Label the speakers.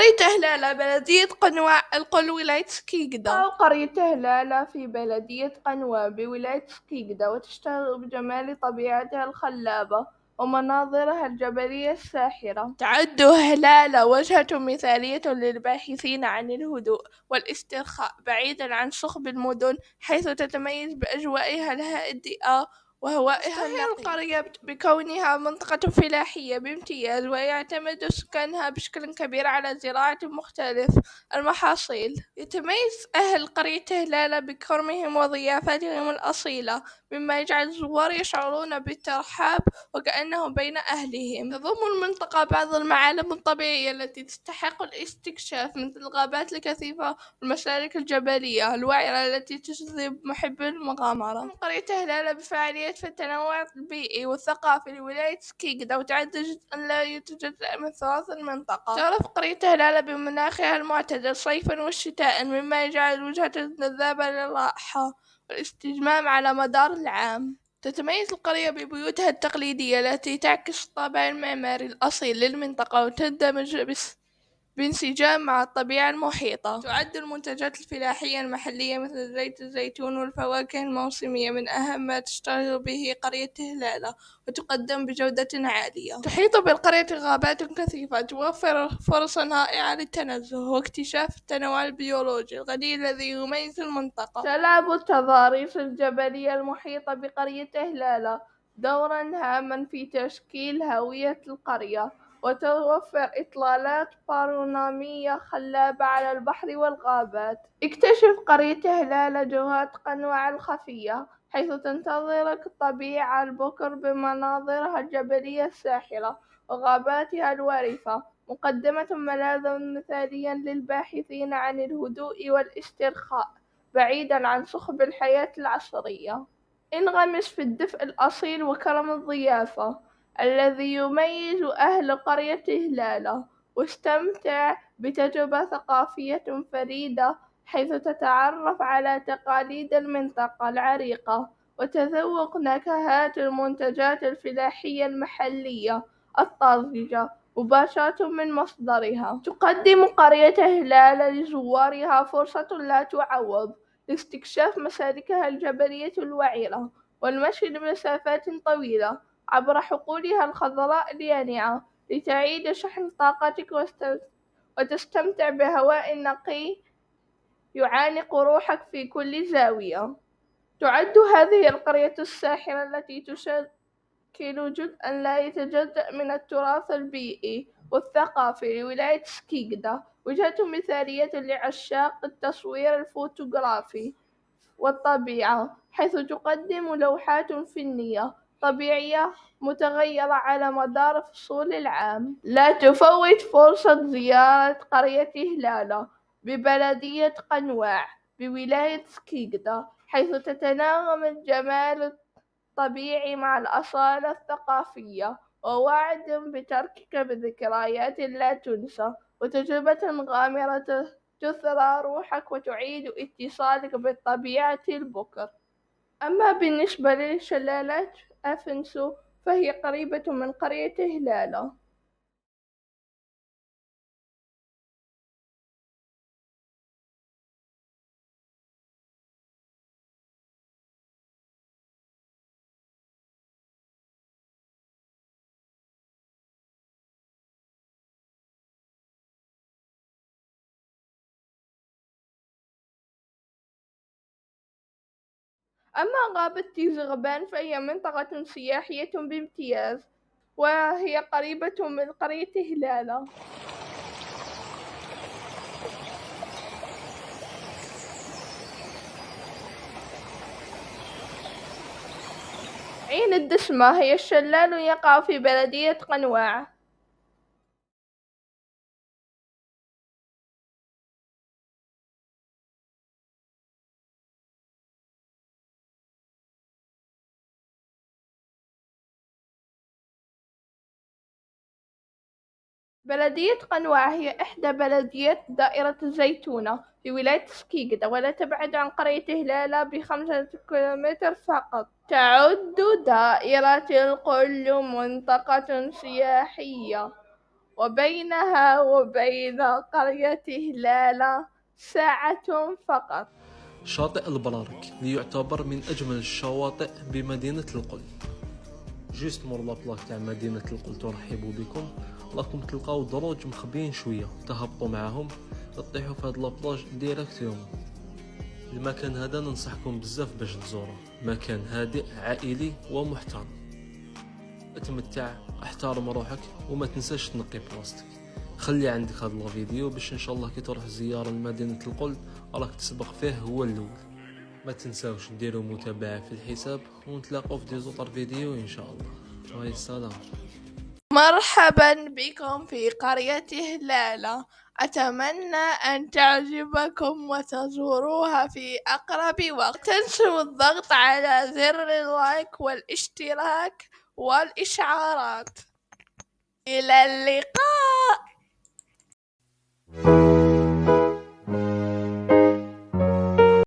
Speaker 1: قرية هلالة بلدية قنوع القل ولاية سكيقدة، أو قرية هلالة في بلدية قنوع بولاية سكيقدة، وتشتهر بجمال طبيعتها الخلابة ومناظرها الجبلية الساحرة. تعد هلالة وجهة مثالية للباحثين عن الهدوء والاسترخاء بعيدا عن صخب المدن، حيث تتميز بأجوائها الهادئة وهوائها النقي. القرية بكونها منطقة فلاحية بامتياز، ويعتمد سكانها بشكل كبير على زراعة مختلف المحاصيل. يتميز أهل قرية هلالة بكرمهم وضيافتهم الأصيلة، مما يجعل الزوار يشعرون بالترحاب وكأنهم بين أهلهم. تضم المنطقة بعض المعالم الطبيعية التي تستحق الاستكشاف، مثل الغابات الكثيفة والمسالك الجبلية الوعرة التي تجذب محبي المغامرة. قرية هلالة بفعالية في التنوع البيئي والثقافي لولاية سكيقدة، وتعد جزءا لا يتجزأ من تراث المنطقة. تعرف قرية هلالة بمناخها المعتدل صيفا وشتاء، مما يجعل الوجهة جذابة للراحة والاستجمام على مدار العام. تتميز القرية ببيوتها التقليدية التي تعكس الطابع المعماري الأصيل للمنطقة، وتندمج بانسجام مع الطبيعة المحيطة. تعد المنتجات الفلاحية المحلية مثل زيت الزيتون والفواكه الموسمية من أهم ما تشتهر به قرية هلالة، وتقدم بجودة عالية. تحيط بالقرية غابات كثيفة توفر فرصا رائعة للتنزه واكتشاف التنوع البيولوجي الغني الذي يميز المنطقة. تلعب التضاريس الجبلية المحيطة بقرية هلالة دورا هاما في تشكيل هوية القرية، وتوفر إطلالات بانورامية خلابة على البحر والغابات. اكتشف قرية هلالة جوهات قنوع الخفية، حيث تنتظرك الطبيعة البكر بمناظرها الجبلية الساحرة وغاباتها الوارفة، مقدمة ملاذا مثاليا للباحثين عن الهدوء والاسترخاء بعيدا عن صخب الحياة العصرية. انغمس في الدفء الأصيل وكرم الضيافة الذي يميز أهل قرية هلالة، واستمتع بتجربة ثقافية فريدة، حيث تتعرف على تقاليد المنطقة العريقة وتذوق نكهات المنتجات الفلاحية المحلية الطازجة مباشرة من مصدرها. تقدم قرية هلالة لزوارها فرصة لا تعوض لاستكشاف مسالكها الجبلية الوعرة والمشي لمسافات طويلة عبر حقولها الخضراء اليانعة لتعيد شحن طاقتك وتستمتع بهواء نقي يعانق روحك في كل زاوية. تعد هذه القرية الساحرة التي تشكل جزءا لا يتجزأ من التراث البيئي والثقافي لولاية سكيقدة، وجهة مثالية لعشاق التصوير الفوتوغرافي والطبيعة، حيث تقدم لوحات فنية طبيعية متغيرة على مدار فصول العام. لا تفوت فرصة زيارة قرية هلالة ببلدية قنواع بولاية سكيقدة، حيث تتناغم الجمال الطبيعي مع الأصالة الثقافية، ووعد بتركك بذكريات لا تنسى وتجربة غامرة تثرى روحك وتعيد اتصالك بالطبيعة البكر. أما بالنسبة لشلالات أفنسو فهي قريبة من قرية هلالة. أما غابة تيزغبان فهي منطقة سياحية بامتياز، وهي قريبة من قرية هلالة. عين الدسمة هي شلال يقع في بلدية قنواع. بلدية قنواع هي إحدى بلديات دائرة الزيتونة في ولاية سكيقدة، ولا تبعد عن قرية هلالة ب5 كيلومتر فقط. تعد دائرة القل منطقة سياحية وبينها وبين قرية هلالة ساعة فقط.
Speaker 2: شاطئ البرارك ليعتبر من أجمل الشواطئ بمدينة القل. جوست مور لابلاك تاع مدينة القل ترحب بكم. راكم تلقاو دروج مخبيين شوية، تهبطوا معاهم تطيحوا في هاد لابلاج ديريكتومون. المكان هذا ننصحكم بزاف باش تزوروه، مكان هادئ عائلي ومحترم. اتمتع، احترم روحك وما تنساش تنقي بلاصتك. خلي عندك هذا الفيديو باش ان شاء الله كي تروح زيارة لمدينة القل راك تسبق فيه هو الاول. ما تنساوش ديروا متابعة في الحساب ونتلاقوا في ديزوطر فيديو ان شاء الله. مع السلامة.
Speaker 1: مرحبا بكم في قرية هلالة، أتمنى أن تعجبكم وتزوروها في أقرب وقت. لا تنسوا الضغط على زر اللايك والاشتراك والإشعارات. إلى اللقاء.